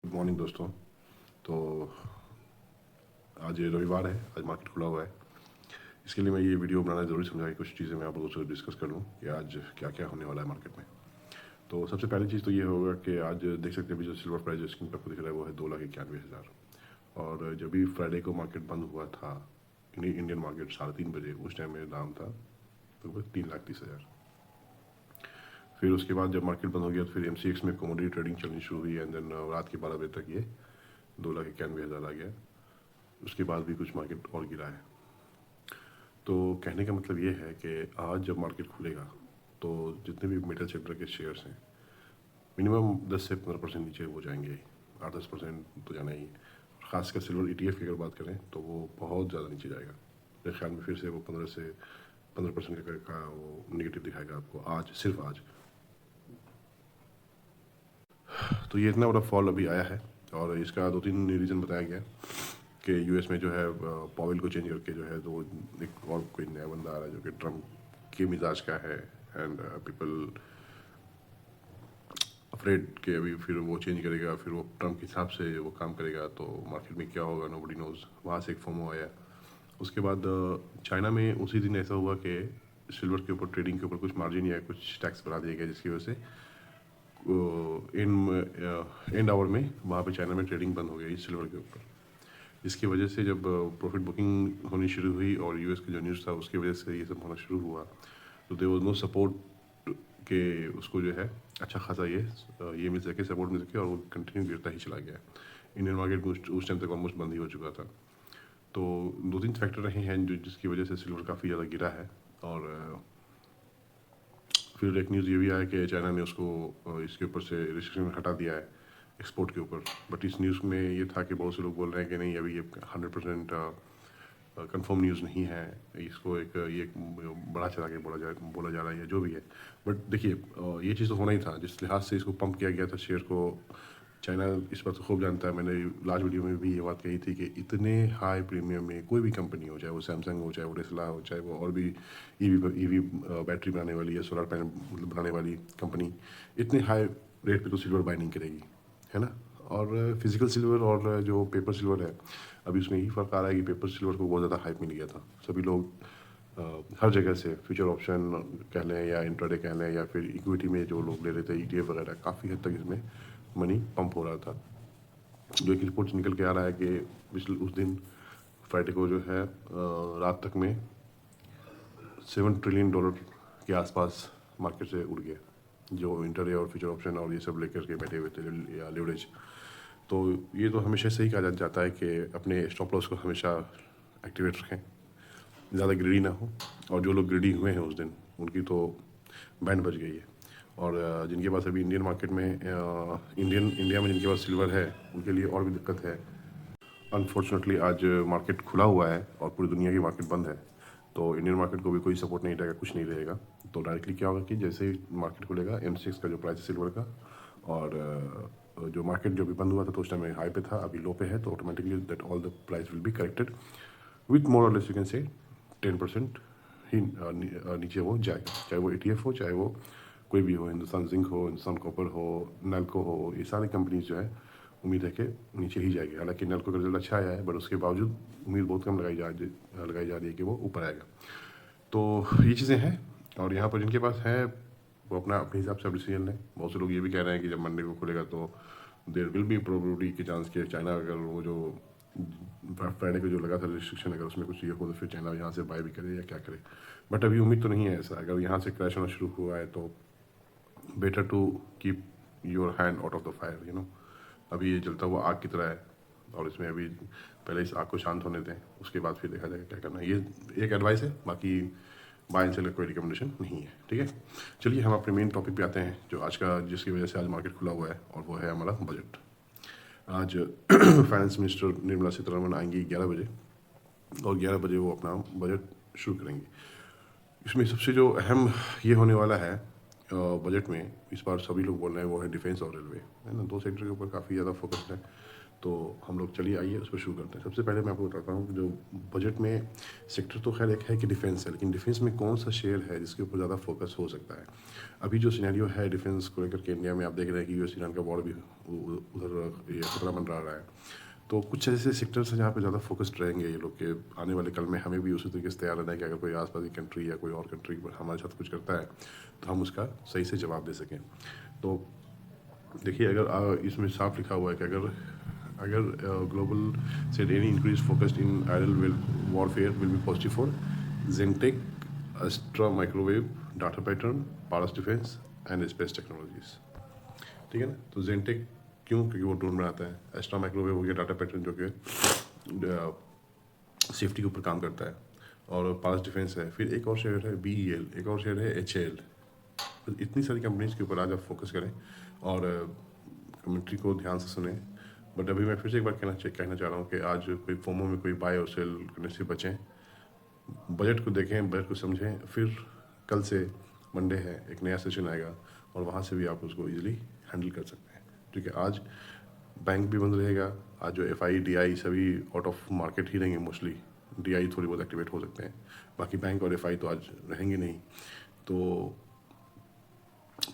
Good morning दोस्तों। तो आज रविवार है, आज मार्केट खुला हुआ है। इसके लिए मैं ये वीडियो बनाना ज़रूरी समझा कि कुछ चीज़ें मैं आप लोगों से डिस्कस कर लूँ कि आज क्या क्या होने वाला है मार्केट में। तो सबसे पहली चीज़ तो ये होगा कि आज देख सकते हैं अभी जो सिल्वर प्राइस स्क्रीन पर आपको दिख रहा है वो है 2,91,000। और जब भी फ्राइडे को मार्केट बंद हुआ था इंडियन मार्केट 3:30 बजे, उस टाइम में दाम था लगभग 3,30,000। फिर उसके बाद जब मार्केट बंद हो गया तो फिर MCX में कमोडिटी ट्रेडिंग चलनी शुरू हुई एंड देन रात के 12 बजे तक ये 2,91,000 आ गया। उसके बाद भी कुछ मार्केट और गिरा है। तो कहने का मतलब ये है कि आज जब मार्केट खुलेगा तो जितने भी मेटल सेक्टर के शेयर्स हैं मिनिमम 10 से 15% नीचे हो जाएंगे। 8-10% तो जाना ही है। खासकर सिल्वर ETF की अगर बात करें तो वो बहुत ज़्यादा नीचे जाएगा। मेरे ख्याल में फिर से वो 15% का वो निगेटिव दिखाएगा आपको आज, सिर्फ आज। तो ये इतना बड़ा फॉल अभी आया है और इसका 2-3 रीज़न बताया गया कि यूएस में जो है पॉवेल को चेंज करके जो है तो एक और कोई नया बंदा आ रहा है जो कि ट्रम्प के मिजाज का है एंड पीपल अफ्रेड के अभी फिर वो चेंज करेगा, फिर वो ट्रम्प के हिसाब से वो काम करेगा तो मार्केट में क्या होगा नोबडी नोज। वहाँ से एक फोमो आया। उसके बाद चाइना में उसी दिन ऐसा हुआ कि सिल्वर के ऊपर ट्रेडिंग के ऊपर कुछ मार्जिन या कुछ टैक्स बढ़ा दिया गया जिसकी वजह से एंड आवर में वहाँ पे चाइना में ट्रेडिंग बंद हो गई सिल्वर के ऊपर। इसकी वजह से जब प्रॉफिट बुकिंग होनी शुरू हुई और यूएस का जो न्यूज़ था उसकी वजह से ये सब होना शुरू हुआ तो देयर वाज नो सपोर्ट के उसको जो है अच्छा खासा ये मिल सके, सपोर्ट मिल सके और वो कंटिन्यू गिरता ही चला गया। इंडियन मार्केट उस टाइम तक ऑलमोस्ट बंद ही हो चुका था। तो 2-3 फैक्टर रहे हैं जो जिसकी वजह से सिल्वर काफ़ी ज़्यादा गिरा है। और फिर एक न्यूज़ ये भी आया कि चाइना ने उसको इसके ऊपर से रिस्ट्रिक्शन हटा दिया है एक्सपोर्ट के ऊपर। बट इस न्यूज़ में ये था कि बहुत से लोग बोल रहे हैं कि नहीं, अभी ये 100% कंफर्म न्यूज़ नहीं है, इसको ये बढ़ा चढ़ा के बोला जा रहा है या जो भी है। बट देखिए ये चीज़ तो होना ही था जिस लिहाज से इसको पंप किया गया था शेयर को। चाइना इस बात को खूब जानता है। मैंने लास्ट वीडियो में भी ये बात कही थी कि इतने हाई प्रीमियम में कोई भी कंपनी हो, चाहे वो सैमसंग हो, चाहे वो टेस्ला हो, चाहे वो और भी ईवी बैटरी बनाने वाली या सोलर पैनल मतलब बनाने वाली कंपनी, इतने हाई रेट पे तो सिल्वर बाय नहीं करेगी, है ना। और फिजिकल सिल्वर और जो पेपर सिल्वर है अभी उसमें यही फ़र्क आ रहा है कि पेपर सिल्वर को बहुत ज़्यादा हाइप मिल गया था। सभी लोग हर जगह से फ्यूचर ऑप्शन कह लें या इंट्राडे कह लें या फिर इक्विटी में जो लोग ले रहे थे ETF वगैरह, काफ़ी हद तक इसमें मनी पंप हो रहा था। जो एक रिपोर्ट निकल के आ रहा है कि पिछले उस दिन फ्राइडे को जो है रात तक में $7 ट्रिलियन के आसपास मार्केट से उड़ गया जो इंटरडे और फ्यूचर ऑप्शन और ये सब लेकर के बैठे हुए थे या लिवरेज। तो ये तो हमेशा से ही कहा जाता है कि अपने स्टॉप लॉस को हमेशा एक्टिवेट रखें, ज़्यादा ग्रीडी ना हो। और जो लोग ग्रीडी हुए हैं उस दिन उनकी तो बैंड बज गई है। और जिनके पास अभी इंडिया में जिनके पास सिल्वर है उनके लिए और भी दिक्कत है। अनफॉर्चुनेटली आज मार्केट खुला हुआ है और पूरी दुनिया की मार्केट बंद है तो इंडियन मार्केट को भी कोई सपोर्ट नहीं रहेगा, कुछ नहीं रहेगा। तो डायरेक्टली क्या होगा कि जैसे ही मार्केट खुलेगा MCX का जो प्राइस है सिल्वर का और जो मार्केट जो भी बंद हुआ था तो उस टाइम में हाई पे था, अभी लो पे है, तो automatically that all the price will be corrected with more और लेस यू कैन से 10% ही नीचे वो जाएगा। चाहे वो ETF हो, चाहे वो कोई भी हो, हिंदुस्तान जिंक हो, हिंदुस्तान कॉपर हो, नैल्को हो, ये सारी कंपनीज जो है उम्मीद है कि नीचे ही जाएगी। हालांकि नैल्को का रिजल्ट अच्छा आया है बट उसके बावजूद उम्मीद बहुत कम लगाई जा रही है कि वो ऊपर आएगा। तो ये चीज़ें हैं और यहाँ पर जिनके पास है वो अपने हिसाब से अब डिसीजन लें। बहुत से लोग ये भी कह रहे हैं कि जब मंडे को खुलेगा तो देर विल बी प्रोबेबिलिटी के चांस कि चाइना अगर वो जो फ्राइडे को जो लगा था रिस्ट्रिक्शन अगर उसमें कुछ ये हो तो फिर चाइना यहाँ से बाय भी करे या क्या करे। बट अभी उम्मीद तो नहीं है ऐसा। अगर यहाँ से क्रैश होना शुरू हुआ है तो better to keep your hand out of the fire, you know. अभी ये जलता हुआ आग की तरह है और इसमें अभी पहले इस आग को शांत होने दें, उसके बाद फिर देखा जाएगा क्या करना है। ये एक एडवाइस है, बाकी बाय एंड सेल का कोई रिकमेंडेशन नहीं है, ठीक है। चलिए हम अपने मेन टॉपिक पे आते हैं जो आज का जिसकी वजह से आज मार्केट खुला हुआ है और वो है हमारा बजट। आज फाइनेंस मिनिस्टर निर्मला सीतारमण आएंगी 11 बजे और 11 बजे वो अपना बजट शुरू करेंगी। इसमें सबसे जो अहम ये होने वाला है बजट में इस बार सभी लोग बोल रहे हैं वो है डिफेंस और रेलवे, है ना। दो सेक्टर के ऊपर काफ़ी ज़्यादा फोकस्ड है। तो हम लोग चलिए आइए उस पर शुरू करते हैं। सबसे पहले मैं आपको बताता हूँ जो बजट में सेक्टर तो खैर एक है कि डिफेंस है, लेकिन डिफेंस में कौन सा शेयर है जिसके ऊपर ज़्यादा फोकस हो सकता है। अभी जो सिनेरियो है डिफेंस को लेकर के इंडिया में, आप देख रहे हैं कि यूएस ईरान का वॉर भी उधर ये खतरा मंडरा रहा है। तो कुछ ऐसे सेक्टर्स हैं जहाँ पे ज़्यादा फोकस्ड रहेंगे ये लोग के आने वाले कल में। हमें भी उसी तरीके से तैयार रहना है कि अगर कोई आसपास की कंट्री या कोई और कंट्री हमारे साथ कुछ करता है तो हम उसका सही से जवाब दे सकें। तो देखिए, अगर इसमें साफ लिखा हुआ है कि अगर अगर global said any increase focused in aerial will warfare will be positive for Zentech, Astra Microwave, Data Pattern, Paras Defence and Space Technologies. ठीक है ना। तो जेंटेक क्यों? क्योंकि वो ड्रोन बनाता है। एस्ट्रा माइक्रोवेव हो गया, डाटा पैटर्न जो कि सेफ्टी के ऊपर काम करता है, और पास डिफेंस है। फिर एक और शेयर है BEL, एक और शेयर है HAL। तो इतनी सारी कंपनीज के ऊपर आज आप फोकस करें और कमेंट्री को ध्यान से सुने। बट अभी मैं फिर से एक बार कहना चाह रहा हूँ कि आज कोई फोमो में कोई बाय और सेल करने से बचें। बजट को देखें, बजट को समझें, फिर कल से मंडे है, एक नया सेशन आएगा और वहाँ से भी आप उसको ईजिली हैंडल कर सकते हैं। ठीक है। आज बैंक भी बंद रहेगा। आज जो FI DI सभी आउट ऑफ मार्केट ही रहेंगे मोस्टली। DI थोड़ी बहुत एक्टिवेट हो सकते हैं, बाकी बैंक और FI तो आज रहेंगे नहीं। तो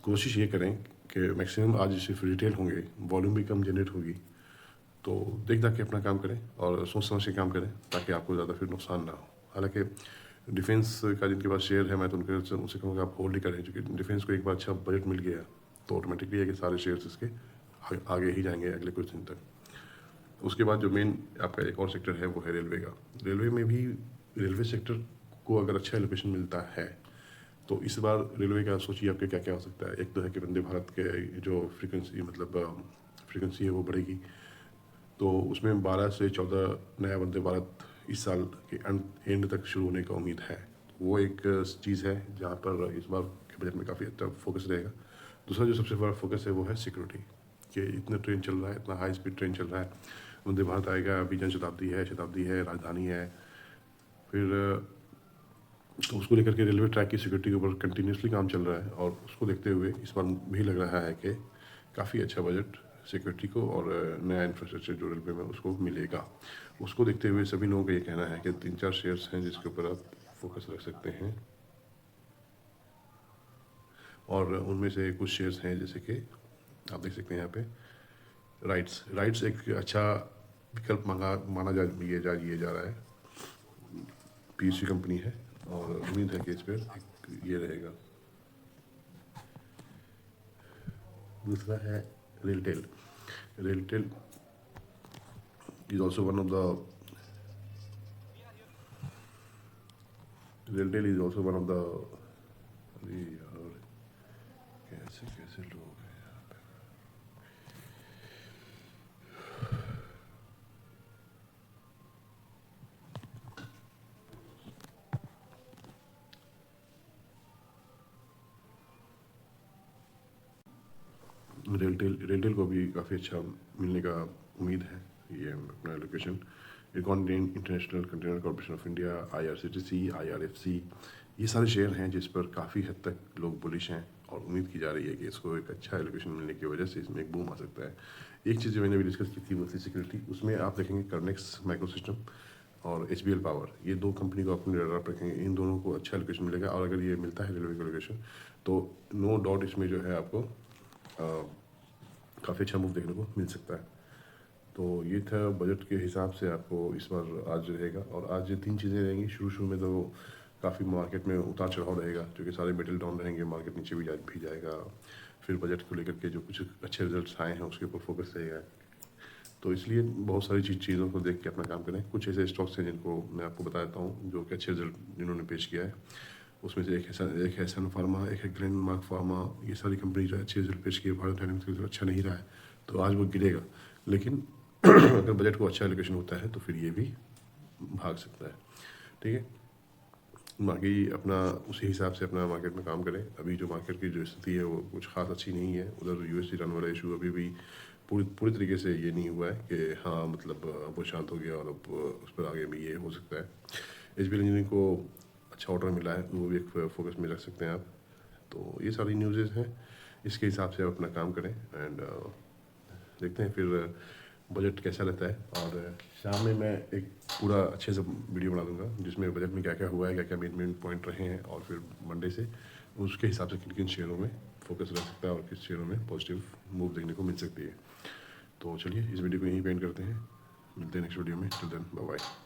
कोशिश ये करें कि मैक्सिमम आज सिर्फ रिटेल होंगे, वॉल्यूम भी कम जनरेट होगी। तो देख के अपना काम करें और सोच समझ के काम करें ताकि आपको ज़्यादा फिर नुकसान ना हो। हालांकि डिफेंस का जिनके पास शेयर है, मैं तो उनसे कहूँगा आप होल्ड ही करें, क्योंकि डिफेंस को एक बार अच्छा बजट मिल गया तो ऑटोमेटिकली है कि सारे शेयर्स इसके आगे ही जाएंगे अगले कुछ दिन तक। उसके बाद जो मेन आपका एक और सेक्टर है वो है रेलवे का। रेलवे में भी रेलवे सेक्टर को अगर अच्छा एलोकेशन मिलता है तो इस बार रेलवे का सोचिए आपके क्या क्या हो सकता है। एक तो है कि वंदे भारत के जो फ्रीक्वेंसी है वो बढ़ेगी। तो उसमें 12 से 14 नया वंदे भारत इस साल के एंड तक शुरू होने का उम्मीद है। वो एक चीज़ है जहाँ पर इस बार के बजट में काफ़ी अच्छा फोकस रहेगा। दूसरा जो सबसे बड़ा फोकस है वो है सिक्योरिटी, कि इतना ट्रेन चल रहा है, इतना हाई स्पीड ट्रेन चल रहा है। वंदे भारत आएगा, अभी जन शताब्दी है, राजधानी है। फिर तो उसको लेकर के रेलवे ट्रैक की सिक्योरिटी के ऊपर कंटिन्यूसली काम चल रहा है, और उसको देखते हुए इस बार भी लग रहा है कि काफ़ी अच्छा बजट सिक्योरिटी को और नया इंफ्रास्ट्रक्चर जो रेलवे में उसको मिलेगा। उसको देखते हुए सभी लोगों का ये कहना है कि 3-4 शेयर्स हैं जिसके ऊपर आप फोकस रख सकते हैं, और उनमें से कुछ शेयर्स हैं जैसे कि आप देख सकते हैं यहाँ पे राइट्स एक अच्छा विकल्प माना जा रहा है। PSU कंपनी है और उम्मीद है कि इस पर ये रहेगा। दूसरा है RailTel. RailTel is also one of the RailTel is also one of the अरे यार कैसे कैसे लोग हैं यहाँ पे। रेलटेल को भी काफ़ी अच्छा मिलने का उम्मीद है। ये अपना allocation international container corporation of India, IRCTC, IRFC, ये सारे शेयर हैं जिस पर काफ़ी हद तक लोग बुलिश हैं, और उम्मीद की जा रही है कि इसको एक अच्छा एलोकेशन मिलने की वजह से इसमें एक बूम आ सकता है। एक चीज़ जो मैंने भी डिस्कस की थी वो थी सिक्योरिटी। उसमें आप देखेंगे कर्नेक्स माइक्रोसिस्टम और HBL पावर, ये दो कंपनी को अपने रडार पर रखेंगे। इन दोनों को अच्छा एलोकेशन मिलेगा, और अगर ये मिलता है रेलवे का एलोकेशन तो नो डाउट इसमें जो है आपको काफ़ी अच्छा मूव देखने को मिल सकता है। तो ये था बजट के हिसाब से आपको इस बार आज रहेगा। और आज ये 3 चीज़ें रहेंगी। शुरू में तो काफ़ी मार्केट में उतार चढ़ाव रहेगा, क्योंकि सारे मेटल डाउन रहेंगे, मार्केट नीचे भी जाएगा। फिर बजट को लेकर के जो कुछ अच्छे रिजल्ट्स आए हैं उसके ऊपर फोकस रहेगा। तो इसलिए बहुत सारी चीज़ों को देख के अपना काम करें। कुछ ऐसे स्टॉक्स हैं जिनको मैं आपको बताता हूँ जो कि अच्छे रिजल्ट जिन्होंने पेश किया है। उसमें से एक है सन फार्मा, एक है ग्लेनमार्क फार्मा। ये सारी कंपनी जो अच्छे रिजल्ट पेश किए, भारत डायनेमिक्स का अच्छा नहीं रहा है तो आज वो गिरेगा। लेकिन अगर बजट को अच्छा एलोकेशन होता है तो फिर ये भी भाग सकता है। ठीक है। बाकी अपना उसी हिसाब से अपना मार्केट में काम करें। अभी जो मार्केट की जो स्थिति है वो कुछ खास अच्छी नहीं है। उधर US ईरान वाला इशू अभी भी पूरी तरीके से ये नहीं हुआ है कि हाँ मतलब वो शांत हो गया और अब उस पर आगे भी ये हो सकता है। HBL इंजीनियरिंग को अच्छा ऑर्डर मिला है, वो भी एक फोकस में रख सकते हैं आप। तो ये सारी न्यूज़ हैं, इसके हिसाब से आप अपना काम करें एंड देखते हैं फिर बजट कैसा रहता है। और शाम में मैं एक पूरा अच्छे से वीडियो बना दूंगा जिसमें बजट में क्या क्या हुआ है, क्या क्या मेन पॉइंट रहे हैं, और फिर मंडे से उसके हिसाब से किन किन शेयरों में फोकस रह सकता है और किस शेयरों में पॉजिटिव मूव देखने को मिल सकती है। तो चलिए इस वीडियो को यहीं पे एंड करते हैं, मिलते हैं नेक्स्ट वीडियो में। Till then bye bye.